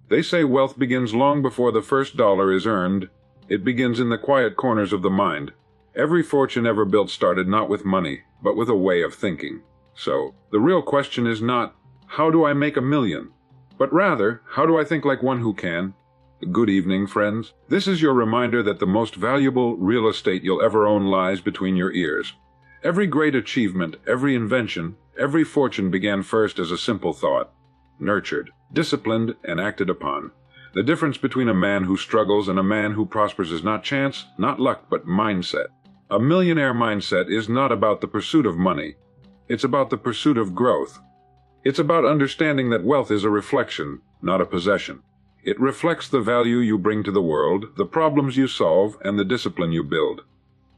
They say wealth begins long before the first dollar is earned. It begins in the quiet corners of the mind. Every fortune ever built started not with money, but with a way of thinking. So, the real question is not, how do I make $1 million? But rather, how do I think like one who can? Good evening, friends. This is your reminder that the most valuable real estate you'll ever own lies between your ears. Every great achievement, every invention, every fortune began first as a simple thought, nurtured, disciplined, and acted upon. The difference between a man who struggles and a man who prospers is not chance, not luck, but mindset. A millionaire mindset is not about the pursuit of money. It's about the pursuit of growth. It's about understanding that wealth is a reflection, not a possession. It reflects the value you bring to the world, the problems you solve, and the discipline you build.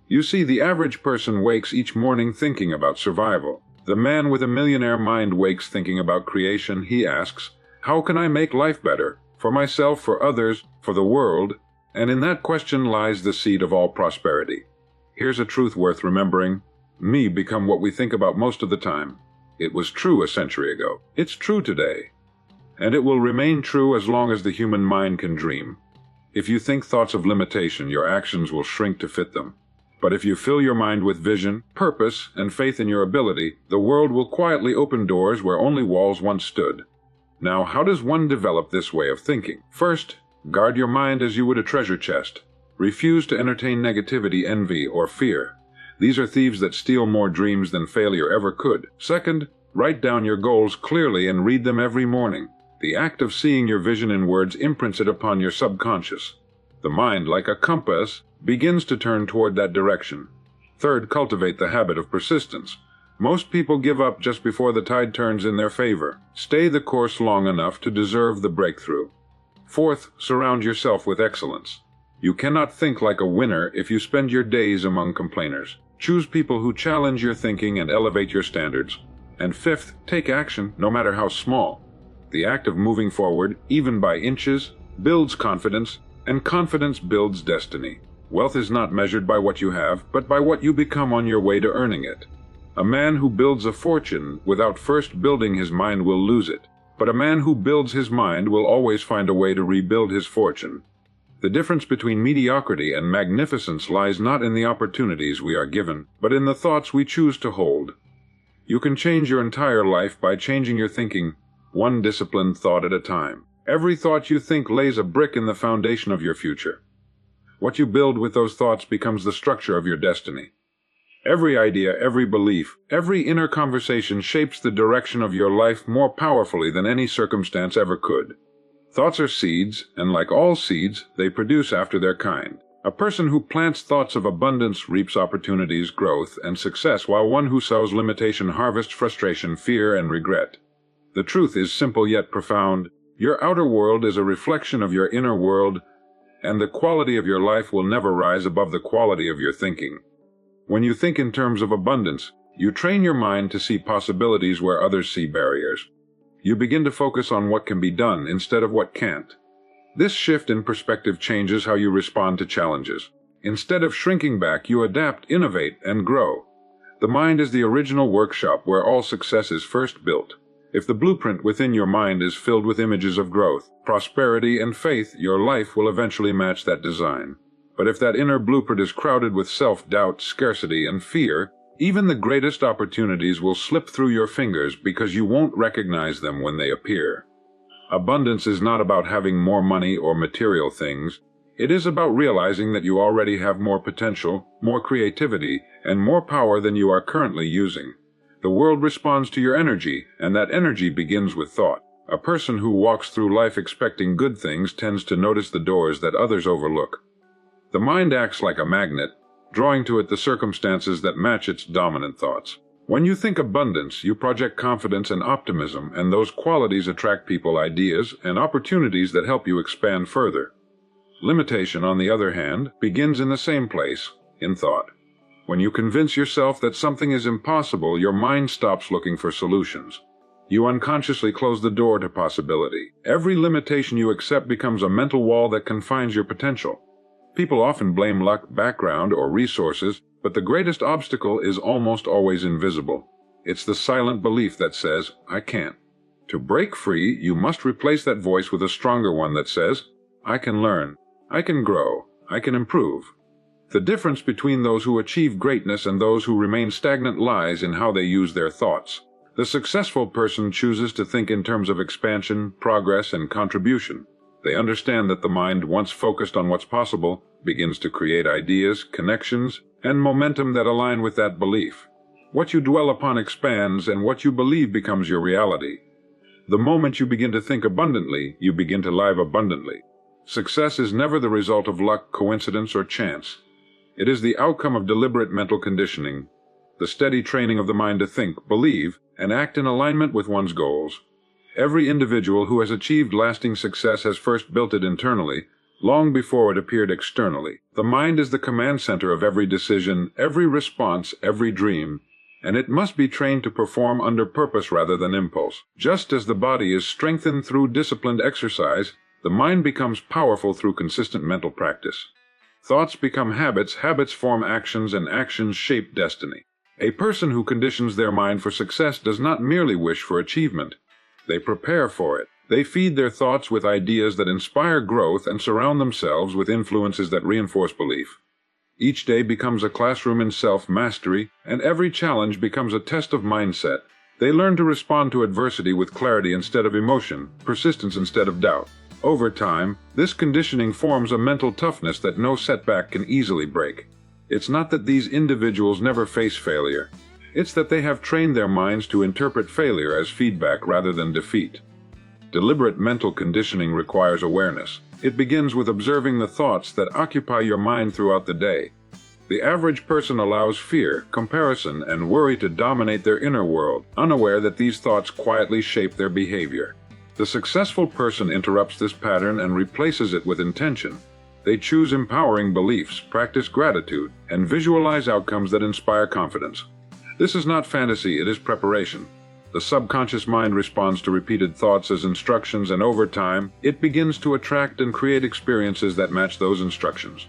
You see, the average person wakes each morning thinking about survival. The man with a millionaire mind wakes thinking about creation. He asks, how can I make life better? For myself, for others, for the world? And in that question lies the seed of all prosperity. Here's a truth worth remembering. Me become what we think about most of the time. It was true a century ago. It's true today. And it will remain true as long as the human mind can dream. If you think thoughts of limitation, your actions will shrink to fit them. But if you fill your mind with vision, purpose, and faith in your ability, the world will quietly open doors where only walls once stood. Now, how does one develop this way of thinking? First, guard your mind as you would a treasure chest. Refuse to entertain negativity, envy, or fear. These are thieves that steal more dreams than failure ever could. Second, write down your goals clearly and read them every morning. The act of seeing your vision in words imprints it upon your subconscious. The mind, like a compass, begins to turn toward that direction. Third, cultivate the habit of persistence. Most people give up just before the tide turns in their favor. Stay the course long enough to deserve the breakthrough. Fourth, surround yourself with excellence. You cannot think like a winner if you spend your days among complainers. Choose people who challenge your thinking and elevate your standards. And fifth, take action, no matter how small. The act of moving forward, even by inches, builds confidence, and confidence builds destiny. Wealth is not measured by what you have, but by what you become on your way to earning it. A man who builds a fortune without first building his mind will lose it, but a man who builds his mind will always find a way to rebuild his fortune. The difference between mediocrity and magnificence lies not in the opportunities we are given, but in the thoughts we choose to hold. You can change your entire life by changing your thinking, one disciplined thought at a time. Every thought you think lays a brick in the foundation of your future. What you build with those thoughts becomes the structure of your destiny. Every idea, every belief, every inner conversation shapes the direction of your life more powerfully than any circumstance ever could. Thoughts are seeds, and like all seeds, they produce after their kind. A person who plants thoughts of abundance reaps opportunities, growth, and success, while one who sows limitation harvests frustration, fear, and regret. The truth is simple yet profound. Your outer world is a reflection of your inner world, and the quality of your life will never rise above the quality of your thinking. When you think in terms of abundance, you train your mind to see possibilities where others see barriers. You begin to focus on what can be done instead of what can't. This shift in perspective changes how you respond to challenges. Instead of shrinking back, you adapt, innovate, and grow. The mind is the original workshop where all success is first built. If the blueprint within your mind is filled with images of growth, prosperity, and faith, your life will eventually match that design. But if that inner blueprint is crowded with self-doubt, scarcity, and fear, even the greatest opportunities will slip through your fingers because you won't recognize them when they appear. Abundance is not about having more money or material things. It is about realizing that you already have more potential, more creativity, and more power than you are currently using. The world responds to your energy, and that energy begins with thought. A person who walks through life expecting good things tends to notice the doors that others overlook. The mind acts like a magnet, drawing to it the circumstances that match its dominant thoughts. When you think abundance, you project confidence and optimism, and those qualities attract people, ideas, and opportunities that help you expand further. Limitation, on the other hand, begins in the same place, in thought. When you convince yourself that something is impossible, your mind stops looking for solutions. You unconsciously close the door to possibility. Every limitation you accept becomes a mental wall that confines your potential. People often blame luck, background, or resources, but the greatest obstacle is almost always invisible. It's the silent belief that says, I can't. To break free, you must replace that voice with a stronger one that says, I can learn, I can grow, I can improve. The difference between those who achieve greatness and those who remain stagnant lies in how they use their thoughts. The successful person chooses to think in terms of expansion, progress, and contribution. They understand that the mind, once focused on what's possible, begins to create ideas, connections, and momentum that align with that belief. What you dwell upon expands, and what you believe becomes your reality. The moment you begin to think abundantly, you begin to live abundantly. Success is never the result of luck, coincidence, or chance. It is the outcome of deliberate mental conditioning, the steady training of the mind to think, believe, and act in alignment with one's goals. Every individual who has achieved lasting success has first built it internally, long before it appeared externally. The mind is the command center of every decision, every response, every dream, and it must be trained to perform under purpose rather than impulse. Just as the body is strengthened through disciplined exercise, the mind becomes powerful through consistent mental practice. Thoughts become habits, habits form actions, and actions shape destiny. A person who conditions their mind for success does not merely wish for achievement. They prepare for it. They feed their thoughts with ideas that inspire growth and surround themselves with influences that reinforce belief. Each day becomes a classroom in self-mastery, and every challenge becomes a test of mindset. They learn to respond to adversity with clarity instead of emotion, persistence instead of doubt. Over time, this conditioning forms a mental toughness that no setback can easily break. It's not that these individuals never face failure. It's that they have trained their minds to interpret failure as feedback rather than defeat. Deliberate mental conditioning requires awareness. It begins with observing the thoughts that occupy your mind throughout the day. The average person allows fear, comparison, and worry to dominate their inner world, unaware that these thoughts quietly shape their behavior. The successful person interrupts this pattern and replaces it with intention. They choose empowering beliefs, practice gratitude, and visualize outcomes that inspire confidence. This is not fantasy, it is preparation. The subconscious mind responds to repeated thoughts as instructions, and over time, it begins to attract and create experiences that match those instructions.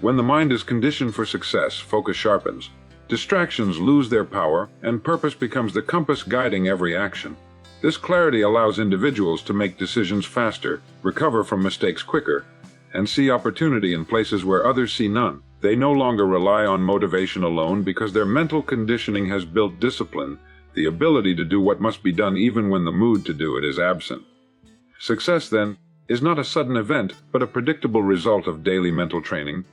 When the mind is conditioned for success, focus sharpens. Distractions lose their power, and purpose becomes the compass guiding every action. This clarity allows individuals to make decisions faster, recover from mistakes quicker, and see opportunity in places where others see none. They no longer rely on motivation alone because their mental conditioning has built discipline, the ability to do what must be done even when the mood to do it is absent. Success, then, is not a sudden event, but a predictable result of daily mental training.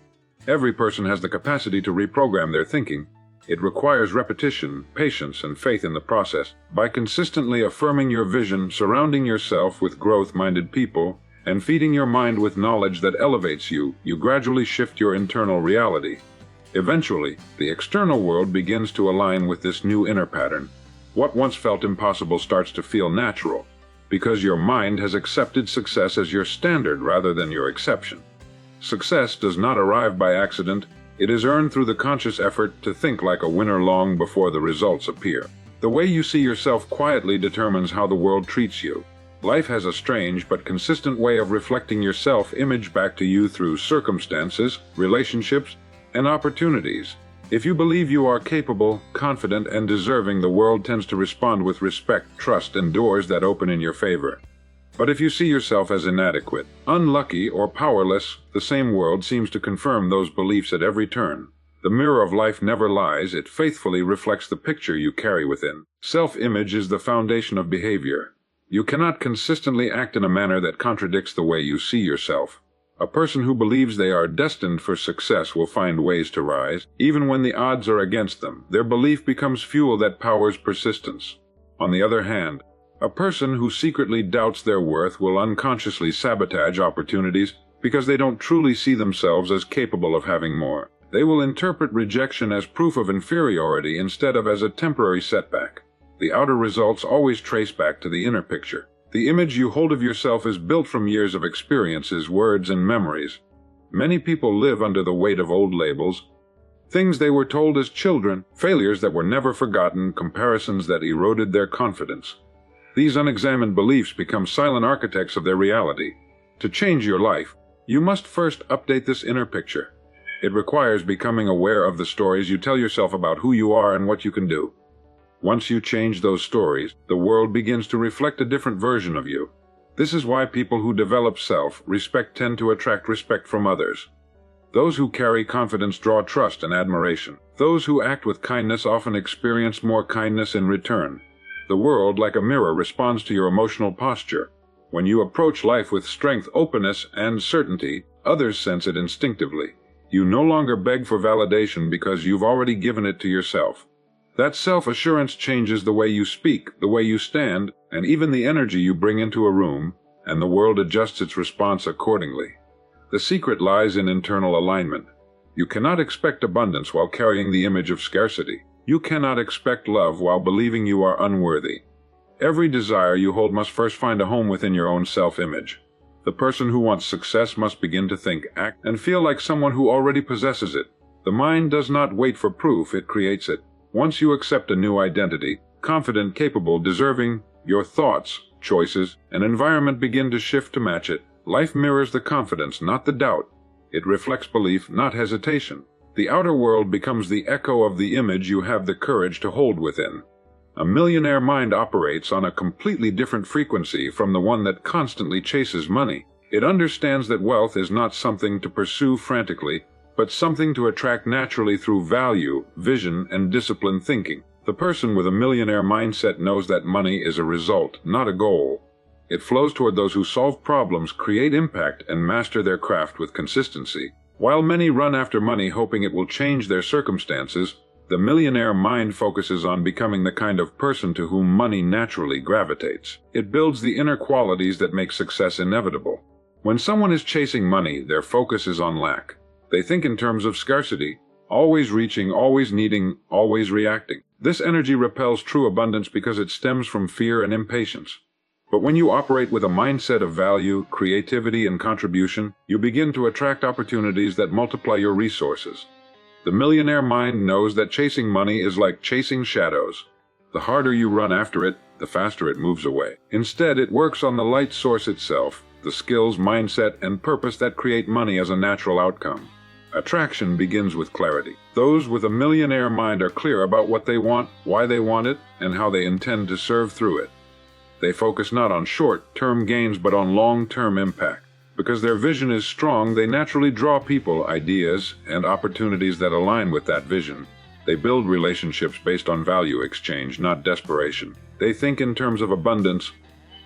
Every person has the capacity to reprogram their thinking. It requires repetition, patience, and faith in the process. By consistently affirming your vision, surrounding yourself with growth-minded people, and feeding your mind with knowledge that elevates you, you gradually shift your internal reality. Eventually, the external world begins to align with this new inner pattern. What once felt impossible starts to feel natural, because your mind has accepted success as your standard rather than your exception. Success does not arrive by accident. It is earned through the conscious effort to think like a winner long before the results appear. The way you see yourself quietly determines how the world treats you. Life has a strange but consistent way of reflecting your self-image back to you through circumstances, relationships, and opportunities. If you believe you are capable, confident, and deserving, the world tends to respond with respect, trust, and doors that open in your favor. But if you see yourself as inadequate, unlucky, or powerless, the same world seems to confirm those beliefs at every turn. The mirror of life never lies, it faithfully reflects the picture you carry within. Self-image is the foundation of behavior. You cannot consistently act in a manner that contradicts the way you see yourself. A person who believes they are destined for success will find ways to rise, even when the odds are against them. Their belief becomes fuel that powers persistence. On the other hand, a person who secretly doubts their worth will unconsciously sabotage opportunities because they don't truly see themselves as capable of having more. They will interpret rejection as proof of inferiority instead of as a temporary setback. The outer results always trace back to the inner picture. The image you hold of yourself is built from years of experiences, words, and memories. Many people live under the weight of old labels, things they were told as children, failures that were never forgotten, comparisons that eroded their confidence. These unexamined beliefs become silent architects of their reality. To change your life, you must first update this inner picture. It requires becoming aware of the stories you tell yourself about who you are and what you can do. Once you change those stories, the world begins to reflect a different version of you. This is why people who develop self-respect tend to attract respect from others. Those who carry confidence draw trust and admiration. Those who act with kindness often experience more kindness in return. The world, like a mirror, responds to your emotional posture. When you approach life with strength, openness, and certainty, others sense it instinctively. You no longer beg for validation because you've already given it to yourself. That self-assurance changes the way you speak, the way you stand, and even the energy you bring into a room, and the world adjusts its response accordingly. The secret lies in internal alignment. You cannot expect abundance while carrying the image of scarcity. You cannot expect love while believing you are unworthy. Every desire you hold must first find a home within your own self-image. The person who wants success must begin to think, act, and feel like someone who already possesses it. The mind does not wait for proof, it creates it. Once you accept a new identity, confident, capable, deserving, your thoughts, choices, and environment begin to shift to match it. Life mirrors the confidence, not the doubt. It reflects belief, not hesitation. The outer world becomes the echo of the image you have the courage to hold within. A millionaire mind operates on a completely different frequency from the one that constantly chases money. It understands that wealth is not something to pursue frantically, but something to attract naturally through value, vision, and disciplined thinking. The person with a millionaire mindset knows that money is a result, not a goal. It flows toward those who solve problems, create impact, and master their craft with consistency. While many run after money hoping it will change their circumstances, the millionaire mind focuses on becoming the kind of person to whom money naturally gravitates. It builds the inner qualities that make success inevitable. When someone is chasing money, their focus is on lack. They think in terms of scarcity, always reaching, always needing, always reacting. This energy repels true abundance because it stems from fear and impatience. But when you operate with a mindset of value, creativity, and contribution, you begin to attract opportunities that multiply your resources. The millionaire mind knows that chasing money is like chasing shadows. The harder you run after it, the faster it moves away. Instead, it works on the light source itself, the skills, mindset, and purpose that create money as a natural outcome. Attraction begins with clarity. Those with a millionaire mind are clear about what they want, why they want it, and how they intend to serve through it. They focus not on short-term gains but on long-term impact. Because their vision is strong, they naturally draw people, ideas, and opportunities that align with that vision. They build relationships based on value exchange, not desperation. They think in terms of abundance,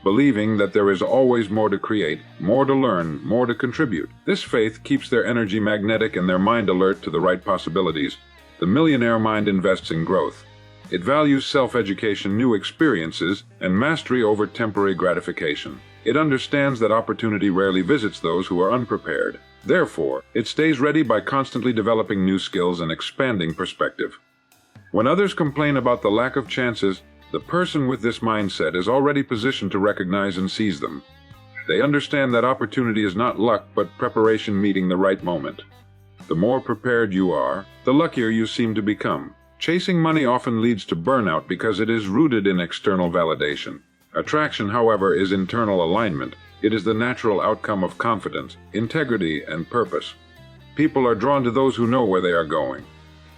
believing that there is always more to create, more to learn, more to contribute. This faith keeps their energy magnetic and their mind alert to the right possibilities. The millionaire mind invests in growth. It values self-education, new experiences, and mastery over temporary gratification. It understands that opportunity rarely visits those who are unprepared. Therefore, it stays ready by constantly developing new skills and expanding perspective. When others complain about the lack of chances, the person with this mindset is already positioned to recognize and seize them. They understand that opportunity is not luck but preparation meeting the right moment. The more prepared you are, the luckier you seem to become. Chasing money often leads to burnout because it is rooted in external validation. Attraction, however, is internal alignment. It is the natural outcome of confidence, integrity, and purpose. People are drawn to those who know where they are going.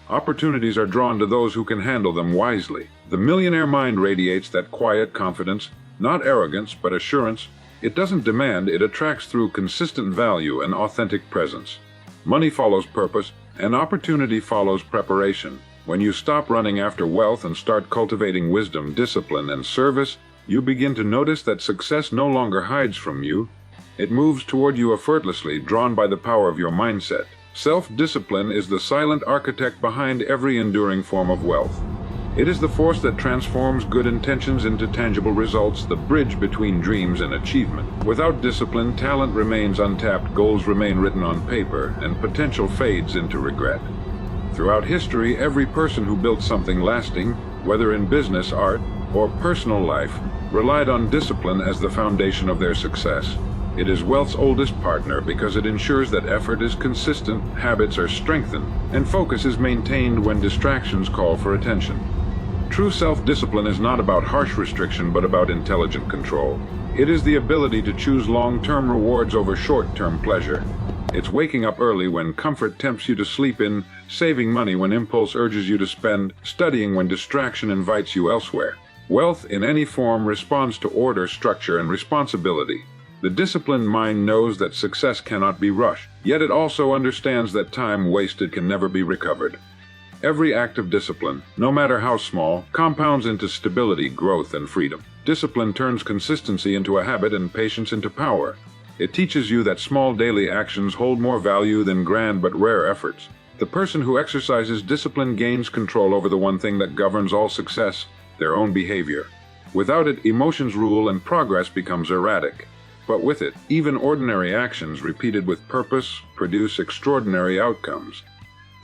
Opportunities are drawn to those who can handle them wisely. The millionaire mind radiates that quiet confidence, not arrogance, but assurance. It doesn't demand, it attracts through consistent value and authentic presence. Money follows purpose, and opportunity follows preparation. When you stop running after wealth and start cultivating wisdom, discipline, and service, you begin to notice that success no longer hides from you. It moves toward you effortlessly, drawn by the power of your mindset. Self-discipline is the silent architect behind every enduring form of wealth. It is the force that transforms good intentions into tangible results, the bridge between dreams and achievement. Without discipline, talent remains untapped, goals remain written on paper, and potential fades into regret. Throughout history, every person who built something lasting, whether in business, art, or personal life, relied on discipline as the foundation of their success. It is wealth's oldest partner because it ensures that effort is consistent, habits are strengthened, and focus is maintained when distractions call for attention. True self-discipline is not about harsh restriction but about intelligent control. It is the ability to choose long-term rewards over short-term pleasure. It's waking up early when comfort tempts you to sleep in, saving money when impulse urges you to spend, studying when distraction invites you elsewhere. Wealth in any form responds to order, structure, and responsibility. The disciplined mind knows that success cannot be rushed, yet it also understands that time wasted can never be recovered. Every act of discipline, no matter how small, compounds into stability, growth, and freedom. Discipline turns consistency into a habit and patience into power. It teaches you that small daily actions hold more value than grand but rare efforts. The person who exercises discipline gains control over the one thing that governs all success, their own behavior. Without it, emotions rule and progress becomes erratic. But with it, even ordinary actions repeated with purpose produce extraordinary outcomes.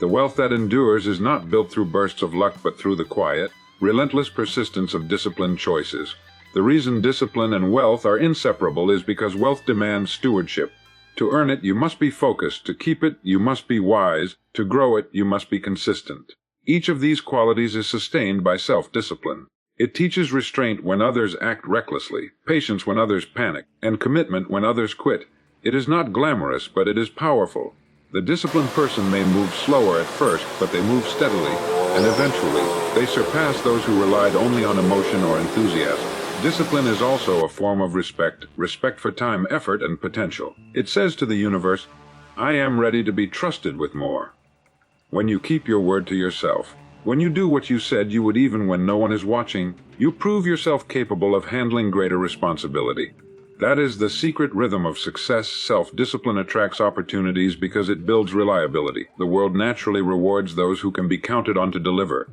The wealth that endures is not built through bursts of luck but through the quiet, relentless persistence of disciplined choices. The reason discipline and wealth are inseparable is because wealth demands stewardship. To earn it, you must be focused. To keep it, you must be wise. To grow it, you must be consistent. Each of these qualities is sustained by self-discipline. It teaches restraint when others act recklessly, patience when others panic, and commitment when others quit. It is not glamorous, but it is powerful. The disciplined person may move slower at first, but they move steadily, and eventually, they surpass those who relied only on emotion or enthusiasm. Discipline is also a form of respect for time, effort, and potential. It says to the universe, I am ready to be trusted with more. When you keep your word to yourself, when you do what you said you would even when no one is watching, you prove yourself capable of handling greater responsibility. That is the secret rhythm of success. Self-discipline attracts opportunities because it builds reliability. The world naturally rewards those who can be counted on to deliver.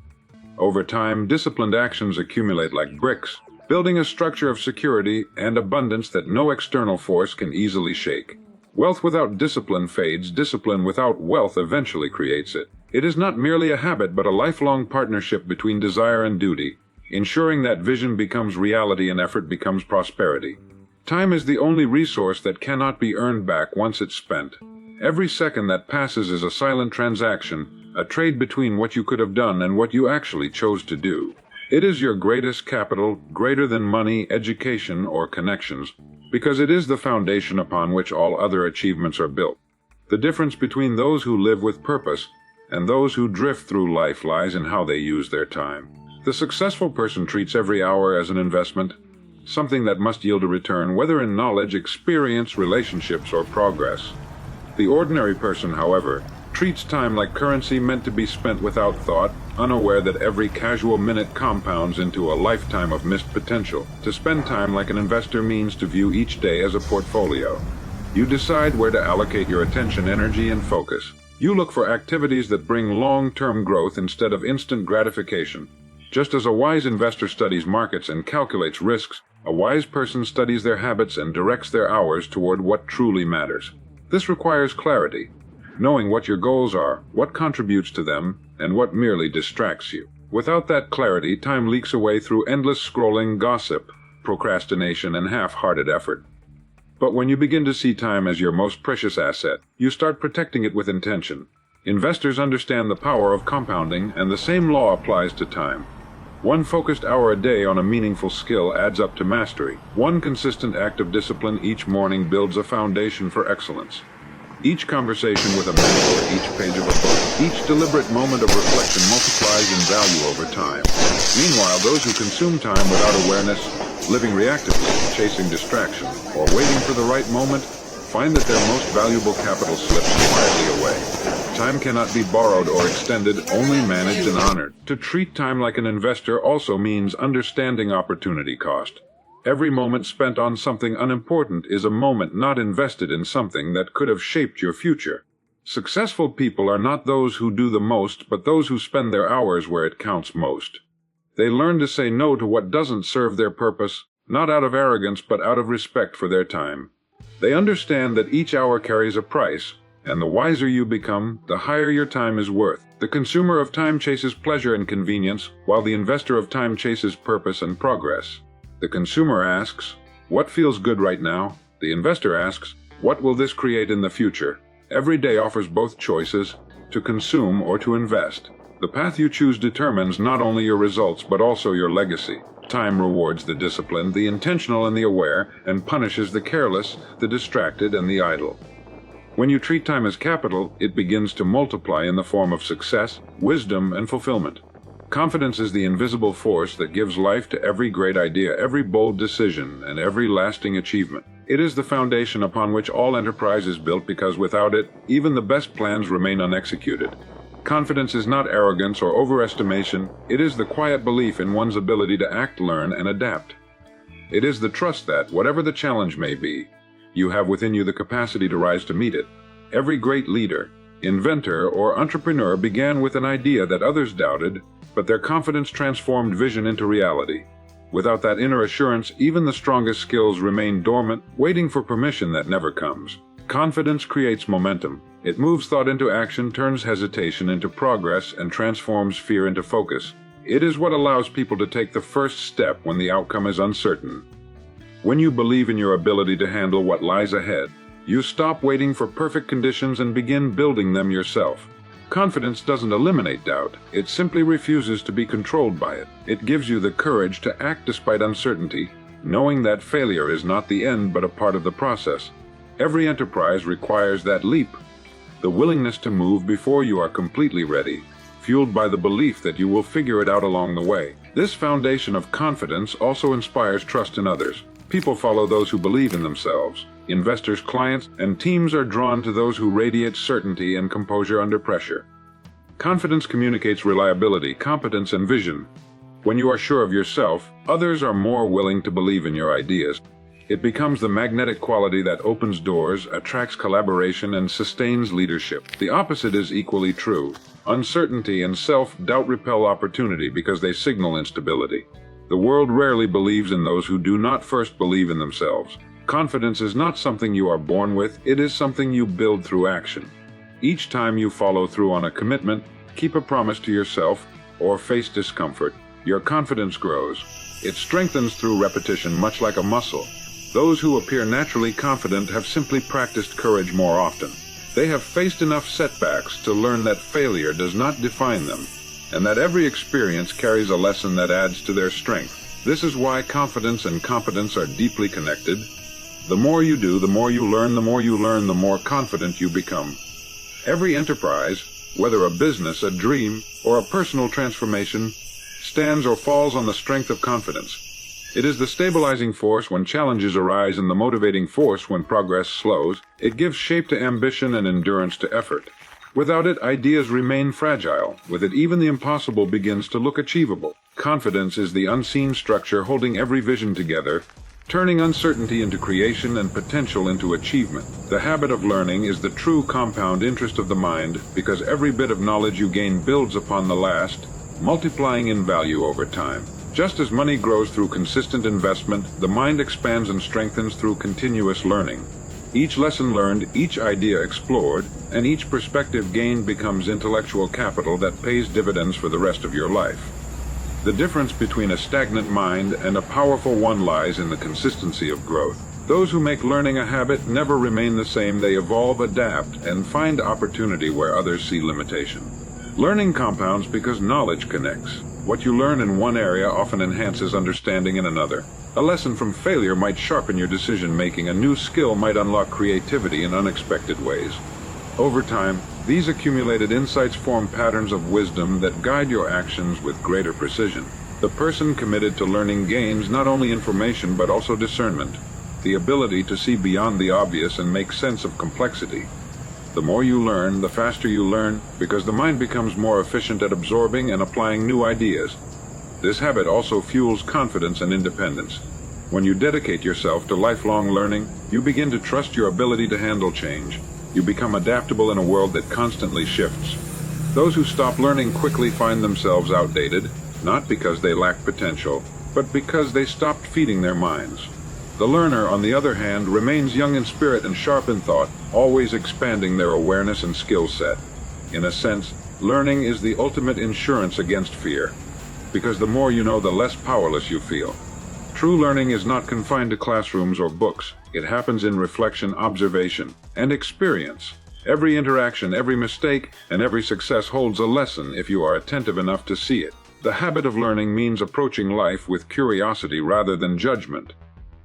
Over time, disciplined actions accumulate like bricks, building a structure of security and abundance that no external force can easily shake. Wealth without discipline fades. Discipline without wealth eventually creates it. It is not merely a habit but a lifelong partnership between desire and duty, ensuring that vision becomes reality and effort becomes prosperity. Time is the only resource that cannot be earned back once it's spent. Every second that passes is a silent transaction, a trade between what you could have done and what you actually chose to do. It is your greatest capital, greater than money, education, or connections, because it is the foundation upon which all other achievements are built. The difference between those who live with purpose and those who drift through life lies in how they use their time. The successful person treats every hour as an investment, something that must yield a return, whether in knowledge, experience, relationships, or progress. The ordinary person, however, treats time like currency meant to be spent without thought, unaware that every casual minute compounds into a lifetime of missed potential. To spend time like an investor means to view each day as a portfolio. You decide where to allocate your attention, energy, and focus. You look for activities that bring long-term growth instead of instant gratification. Just as a wise investor studies markets and calculates risks, a wise person studies their habits and directs their hours toward what truly matters. This requires clarity, knowing what your goals are, what contributes to them, and what merely distracts you. Without that clarity, time leaks away through endless scrolling, gossip, procrastination, and half-hearted effort. But when you begin to see time as your most precious asset, you start protecting it with intention. Investors understand the power of compounding, and the same law applies to time. One focused hour a day on a meaningful skill adds up to mastery. One consistent act of discipline each morning builds a foundation for excellence. Each conversation with a mentor, each page of a book, each deliberate moment of reflection multiplies in value over time. Meanwhile, those who consume time without awareness, living reactively, chasing distraction, or waiting for the right moment, find that their most valuable capital slips quietly away. Time cannot be borrowed or extended, only managed and honored. To treat time like an investor also means understanding opportunity cost. Every moment spent on something unimportant is a moment not invested in something that could have shaped your future. Successful people are not those who do the most, but those who spend their hours where it counts most. They learn to say no to what doesn't serve their purpose, not out of arrogance but out of respect for their time. They understand that each hour carries a price, and the wiser you become, the higher your time is worth. The consumer of time chases pleasure and convenience, while the investor of time chases purpose and progress. The consumer asks, what feels good right now? The investor asks, what will this create in the future? Every day offers both choices, to consume or to invest. The path you choose determines not only your results but also your legacy. Time rewards the disciplined, the intentional and the aware, and punishes the careless, the distracted and the idle. When you treat time as capital, it begins to multiply in the form of success, wisdom, and fulfillment. Confidence is the invisible force that gives life to every great idea, every bold decision, and every lasting achievement. It is the foundation upon which all enterprise is built, because without it, even the best plans remain unexecuted. Confidence is not arrogance or overestimation. It is the quiet belief in one's ability to act, learn, and adapt. It is the trust that, whatever the challenge may be, you have within you the capacity to rise to meet it. Every great leader, inventor, or entrepreneur began with an idea that others doubted, but their confidence transformed vision into reality. Without that inner assurance, even the strongest skills remain dormant, waiting for permission that never comes. Confidence creates momentum. It moves thought into action, turns hesitation into progress, and transforms fear into focus. It is what allows people to take the first step when the outcome is uncertain. When you believe in your ability to handle what lies ahead, you stop waiting for perfect conditions and begin building them yourself. Confidence doesn't eliminate doubt, it simply refuses to be controlled by it. It gives you the courage to act despite uncertainty, knowing that failure is not the end but a part of the process. Every enterprise requires that leap, the willingness to move before you are completely ready, fueled by the belief that you will figure it out along the way. This foundation of confidence also inspires trust in others. People follow those who believe in themselves. Investors, clients, and teams are drawn to those who radiate certainty and composure under pressure. Confidence communicates reliability, competence, and vision. When you are sure of yourself, others are more willing to believe in your ideas. It becomes the magnetic quality that opens doors, attracts collaboration, and sustains leadership. The opposite is equally true. Uncertainty and self-doubt repel opportunity because they signal instability. The world rarely believes in those who do not first believe in themselves. Confidence is not something you are born with, it is something you build through action. Each time you follow through on a commitment, keep a promise to yourself, or face discomfort, your confidence grows. It strengthens through repetition, much like a muscle. Those who appear naturally confident have simply practiced courage more often. They have faced enough setbacks to learn that failure does not define them, and that every experience carries a lesson that adds to their strength. This is why confidence and competence are deeply connected. The more you do, the more you learn, the more you learn, the more confident you become. Every enterprise, whether a business, a dream, or a personal transformation, stands or falls on the strength of confidence. It is the stabilizing force when challenges arise and the motivating force when progress slows. It gives shape to ambition and endurance to effort. Without it, ideas remain fragile. With it, even the impossible begins to look achievable. Confidence is the unseen structure holding every vision together, turning uncertainty into creation and potential into achievement. The habit of learning is the true compound interest of the mind, because every bit of knowledge you gain builds upon the last, multiplying in value over time. Just as money grows through consistent investment, the mind expands and strengthens through continuous learning. Each lesson learned, each idea explored, and each perspective gained becomes intellectual capital that pays dividends for the rest of your life. The difference between a stagnant mind and a powerful one lies in the consistency of growth. Those who make learning a habit never remain the same. They evolve, adapt, and find opportunity where others see limitation. Learning compounds because knowledge connects. What you learn in one area often enhances understanding in another. A lesson from failure might sharpen your decision-making. A new skill might unlock creativity in unexpected ways. Over time, these accumulated insights form patterns of wisdom that guide your actions with greater precision. The person committed to learning gains not only information but also discernment, the ability to see beyond the obvious and make sense of complexity. The more you learn, the faster you learn, because the mind becomes more efficient at absorbing and applying new ideas. This habit also fuels confidence and independence. When you dedicate yourself to lifelong learning, you begin to trust your ability to handle change. You become adaptable in a world that constantly shifts. Those who stop learning quickly find themselves outdated, not because they lack potential, but because they stopped feeding their minds. The learner, on the other hand, remains young in spirit and sharp in thought, always expanding their awareness and skill set. In a sense, learning is the ultimate insurance against fear, because the more you know, the less powerless you feel. True learning is not confined to classrooms or books. It happens in reflection, observation, and experience. Every interaction, every mistake, and every success holds a lesson if you are attentive enough to see it. The habit of learning means approaching life with curiosity rather than judgment.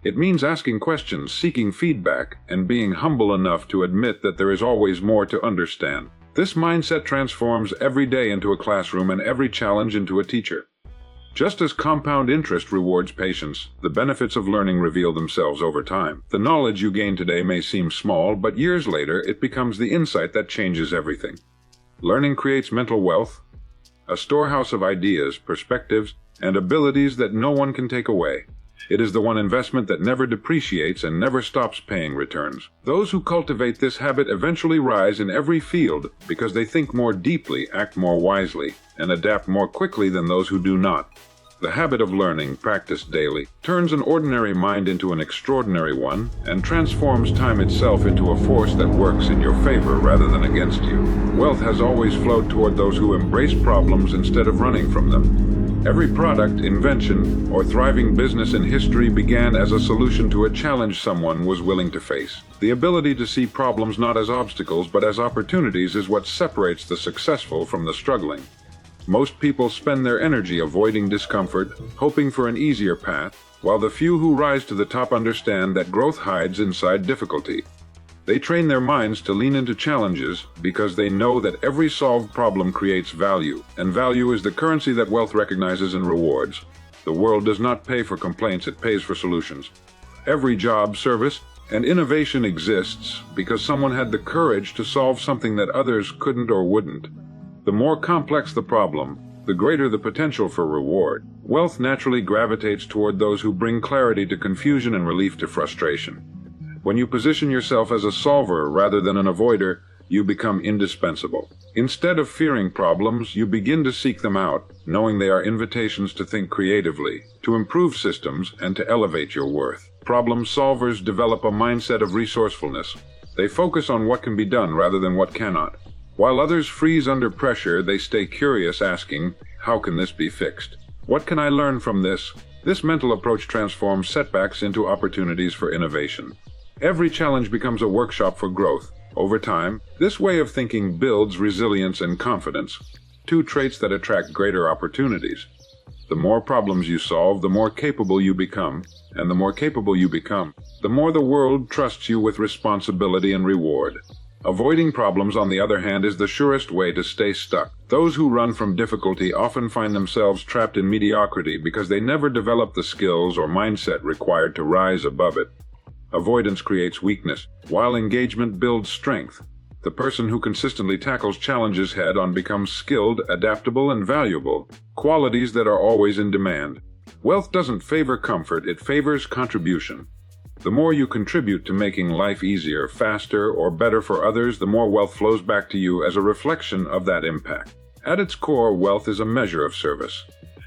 It means asking questions, seeking feedback, and being humble enough to admit that there is always more to understand. This mindset transforms every day into a classroom and every challenge into a teacher. Just as compound interest rewards patience, the benefits of learning reveal themselves over time. The knowledge you gain today may seem small, but years later it becomes the insight that changes everything. Learning creates mental wealth, a storehouse of ideas, perspectives, and abilities that no one can take away. It is the one investment that never depreciates and never stops paying returns. Those who cultivate this habit eventually rise in every field because they think more deeply, act more wisely, and adapt more quickly than those who do not. The habit of learning, practiced daily, turns an ordinary mind into an extraordinary one and transforms time itself into a force that works in your favor rather than against you. Wealth has always flowed toward those who embrace problems instead of running from them. Every product, invention, or thriving business in history began as a solution to a challenge someone was willing to face. The ability to see problems not as obstacles but as opportunities is what separates the successful from the struggling. Most people spend their energy avoiding discomfort, hoping for an easier path, while the few who rise to the top understand that growth hides inside difficulty. They train their minds to lean into challenges because they know that every solved problem creates value, and value is the currency that wealth recognizes and rewards. The world does not pay for complaints, it pays for solutions. Every job, service, and innovation exists because someone had the courage to solve something that others couldn't or wouldn't. The more complex the problem, the greater the potential for reward. Wealth naturally gravitates toward those who bring clarity to confusion and relief to frustration. When you position yourself as a solver rather than an avoider, you become indispensable. Instead of fearing problems, you begin to seek them out, knowing they are invitations to think creatively, to improve systems, and to elevate your worth. Problem solvers develop a mindset of resourcefulness. They focus on what can be done rather than what cannot. While others freeze under pressure, they stay curious, asking, how can this be fixed? What can I learn from this? This mental approach transforms setbacks into opportunities for innovation. Every challenge becomes a workshop for growth. Over time, this way of thinking builds resilience and confidence, two traits that attract greater opportunities. The more problems you solve, the more capable you become, and the more capable you become, the more the world trusts you with responsibility and reward. Avoiding problems, on the other hand, is the surest way to stay stuck. Those who run from difficulty often find themselves trapped in mediocrity because they never develop the skills or mindset required to rise above it. Avoidance creates weakness, while engagement builds strength. The person who consistently tackles challenges head-on becomes skilled, adaptable, and valuable, qualities that are always in demand. Wealth doesn't favor comfort, it favors contribution. The more you contribute to making life easier, faster, or better for others, the more wealth flows back to you as a reflection of that impact. At its core, wealth is a measure of service.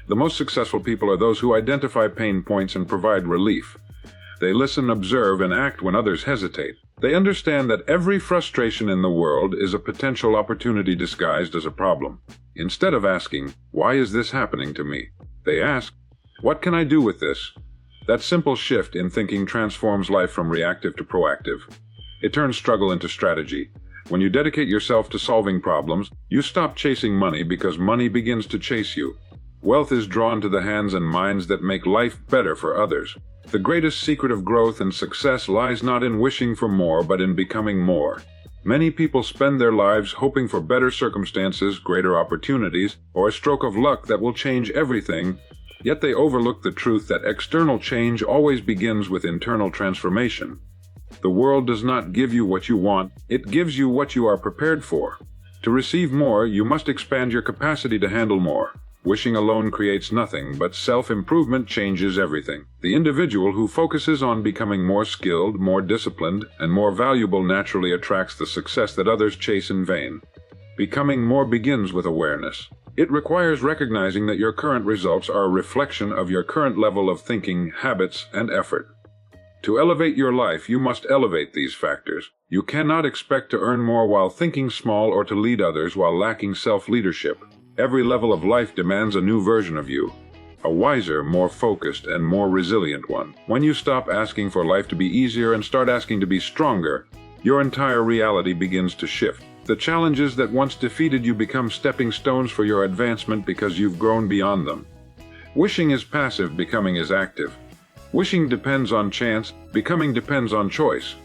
The most successful people are those who identify pain points and provide relief. They listen, observe, and act when others hesitate. They understand that every frustration in the world is a potential opportunity disguised as a problem. Instead of asking, why is this happening to me? They ask, what can I do with this? That simple shift in thinking transforms life from reactive to proactive. It turns struggle into strategy. When you dedicate yourself to solving problems, you stop chasing money because money begins to chase you. Wealth is drawn to the hands and minds that make life better for others. The greatest secret of growth and success lies not in wishing for more, but in becoming more. Many people spend their lives hoping for better circumstances, greater opportunities, or a stroke of luck that will change everything. Yet they overlook the truth that external change always begins with internal transformation. The world does not give you what you want, it gives you what you are prepared for. To receive more, you must expand your capacity to handle more. Wishing alone creates nothing, but self-improvement changes everything. The individual who focuses on becoming more skilled, more disciplined, and more valuable naturally attracts the success that others chase in vain. Becoming more begins with awareness. It requires recognizing that your current results are a reflection of your current level of thinking, habits, and effort. To elevate your life, you must elevate these factors. You cannot expect to earn more while thinking small or to lead others while lacking self-leadership. Every level of life demands a new version of you, a wiser, more focused, and more resilient one. When you stop asking for life to be easier and start asking to be stronger, your entire reality begins to shift. The challenges that once defeated you become stepping stones for your advancement because you've grown beyond them. Wishing is passive, becoming is active. Wishing depends on chance, becoming depends on choice.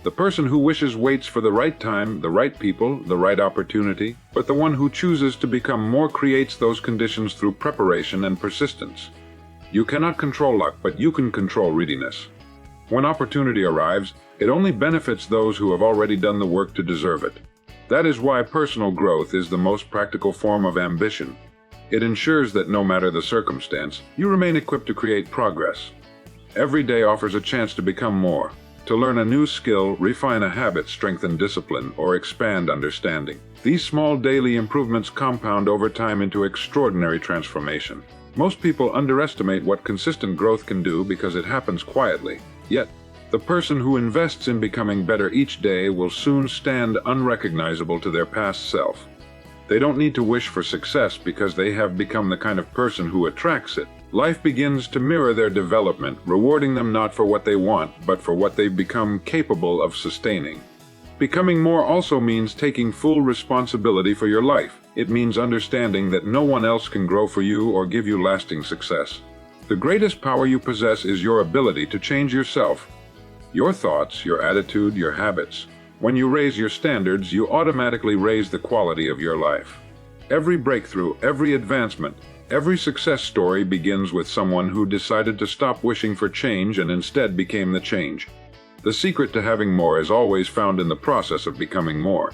The person who wishes waits for the right time, the right people, the right opportunity, but the one who chooses to become more creates those conditions through preparation and persistence. You cannot control luck, but you can control readiness. When opportunity arrives, it only benefits those who have already done the work to deserve it. That is why personal growth is the most practical form of ambition. It ensures that no matter the circumstance, you remain equipped to create progress. Every day offers a chance to become more, to learn a new skill, refine a habit, strengthen discipline, or expand understanding. These small daily improvements compound over time into extraordinary transformation. Most people underestimate what consistent growth can do because it happens quietly. Yet, the person who invests in becoming better each day will soon stand unrecognizable to their past self. They don't need to wish for success because they have become the kind of person who attracts it. Life begins to mirror their development, rewarding them not for what they want, but for what they've become capable of sustaining. Becoming more also means taking full responsibility for your life. It means understanding that no one else can grow for you or give you lasting success. The greatest power you possess is your ability to change yourself. Your thoughts, your attitude, your habits. When you raise your standards, you automatically raise the quality of your life. Every breakthrough, every advancement, every success story begins with someone who decided to stop wishing for change and instead became the change. The secret to having more is always found in the process of becoming more.